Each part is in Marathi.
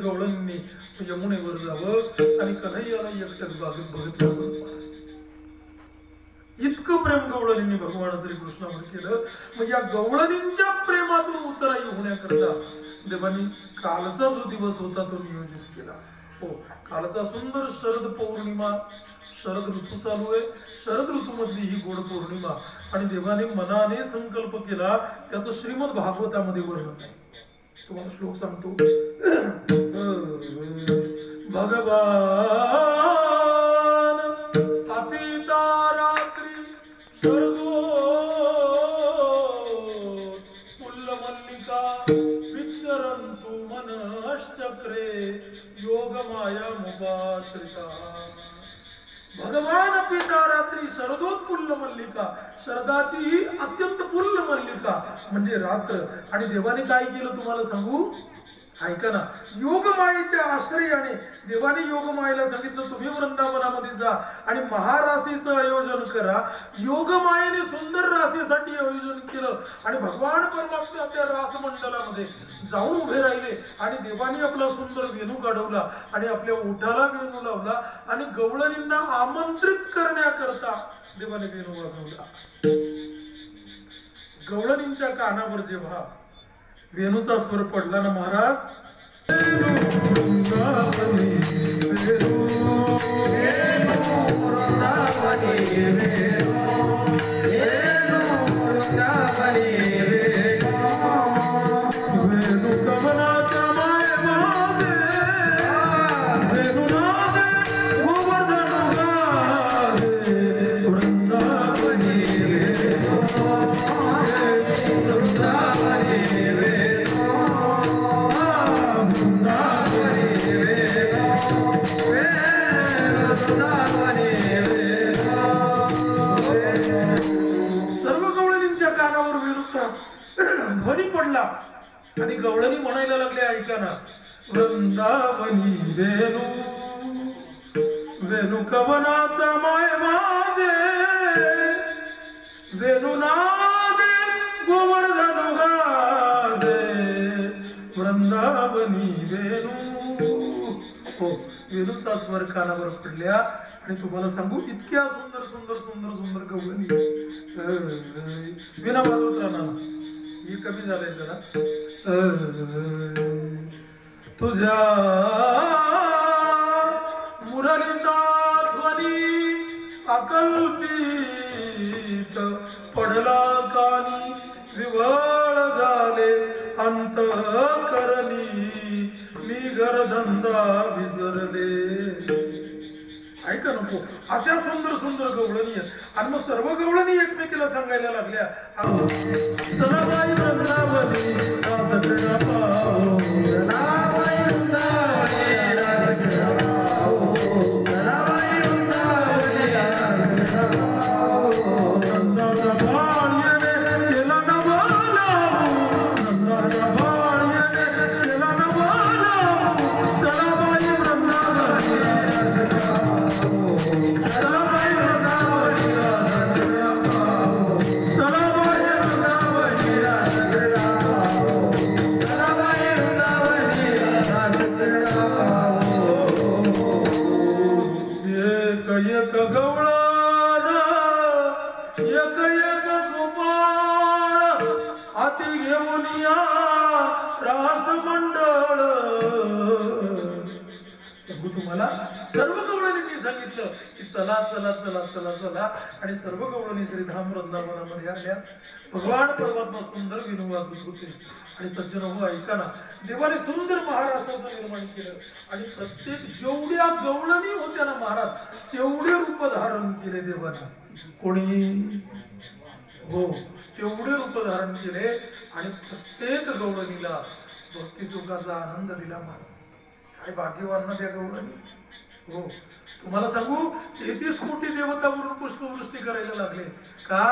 गवळणींनी यमुनेवर जावं आणि कन्हैयाला एकटक बागेत बघितलं. इतकं प्रेम गवळणींनी भगवान श्रीकृष्णावर केलं. मग या गवळणींच्या प्रेमातून उतराई होण्याकरता देवानी कालचा जो दिवस होता तो नियोजित केला. हो, कालचा सुंदर शरद पौर्णिमा, शरद ऋतू चालू आहे. शरद ऋतूमधली ही गोड पौर्णिमा आणि देवाने मनाने संकल्प केला. त्याचं श्रीमद भागवतामध्ये वर्णन आहे. तुम्हाला श्लोक सांगतो. भगवान अपिता रात्री शरदो पुल्ल मल्लिका विक्षरन्तु मनश्चक्रे योग माया मुपाश्रिता. भगवान पिता रात्री शरदोत्पुल्ल मल्लिका, शरदाची ही अत्यंत पुल्ल मल्लिका म्हणजे रात्र. आणि देवाने काय केलं तुम्हाला सांगू, ऐका ना. योगमायेच्या आश्रयाने देवाने योगमायेला सांगितलं तुम्ही वृंदावनामध्ये जा आणि महारासीचं आयोजन करा. योगमायेने सुंदर रासेसाठी आयोजन केलं आणि भगवान परमात्मा त्या रास मंडलामध्ये जाऊन उभे राहिले आणि देवाने आपला सुंदर वेणू काढवला आणि आपल्या ओठाला वेणू लावला आणि गवळणींना आमंत्रित करण्याकरता देवाने वेणू वाजवला. गवळणींच्या कानावर जेव्हा वेणूचा स्वर पडला ना महाराज, ध्वनी पडला आणि गवळणी म्हणायला लागले, ऐका ना. वृंदावनी वेणू वेणू कवनाचा माय माझे, वेणू नादे गोवर्धन गाजे, वृंदावनी वेणू. हो, वेणूचा स्वर कानावर पडल्या आणि तुम्हाला सांगू इतक्या सुंदर सुंदर सुंदर सुंदर गवळणी विना वाजवत राहणार. हे कमी झालंय जरा. तुझ्या मुरलीचा ध्वनी अकल्पित पडला कानी, विवळ झाले अंतःकरणी, मी घरधंदा विसरले. ऐका नको, अशा सुंदर सुंदर गवळणी आहेत. आणि मग सर्व गवळणी एकमेकीला सांगायला लागल्या, सनाबाई वृंदावनी रासक्रीडा पाहो, सनाबाई वृंदावनी रासक्रीडा पाहो, सनाबाई वृंदावनी रासक्रीडा पाहो. नंदाचा बाळ येणे केला नवा लावू, नंदाचा बाळ येणे केला नवा लावू, सनाबाई वृंदावनी रासक्रीडा पाहो, सनाबाई वृंदावनी रासक्रीडा पाहो, सनाबाई वृंदावनी रासक्रीडा पाहो, सनाबाई वृंदावनी रासक्रीडा पाहो. एक एक गवळण एक एक गोपाळ हाती घेऊन या रास मंडळ. सांगू तुम्हाला, सर्व गवळणींनी सांगितलं की चला चला चला चला चला आणि सर्व गवळणी श्रीधाम वृंदावनामध्ये आल्या. भगवान परमात्मा सुंदर वेणू वाजवत होते. आणि सज्जन हो, ऐका ना, देवाने सुंदर महारासाचं निर्माण केलं आणि प्रत्येक जेवढ्या गवळणी होत्या ना महाराज तेवढे रूप धारण केले देवाने. कोणी हो, तेवढे रूप धारण केले आणि प्रत्येक गवळणीला भक्ती सुखाचा आनंद दिला महाराज. काय भाग्यवान ना त्या गवळणी. हो, तुम्हाला सांगू 33 कोटी देवता वरून पुष्पवृष्टी करायला लागले का?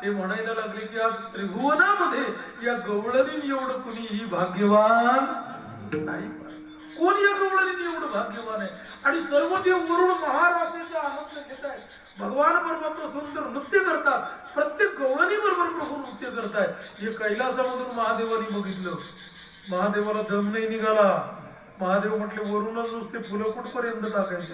ते म्हणायला लागले की आज त्रिभुवनामध्ये या गवळणीने एवढं कुणीही भाग्यवान नाही. कोण या गवळणीने एवढं भाग्यवान आहे? आणि सर्व देव वरून महारासेचा आनंद घेत आहेत. भगवान परमात्मा सुंदर नृत्य करतात. प्रत्येक गवळणी बरोबर प्रभू नृत्य करतायत. हे कैलासामधून महादेवाने बघितलं. महादेवाला दम नाही निघाला. महादेव म्हटले वरूनच नुसते फुलं कुठपर्यंत टाकायचे.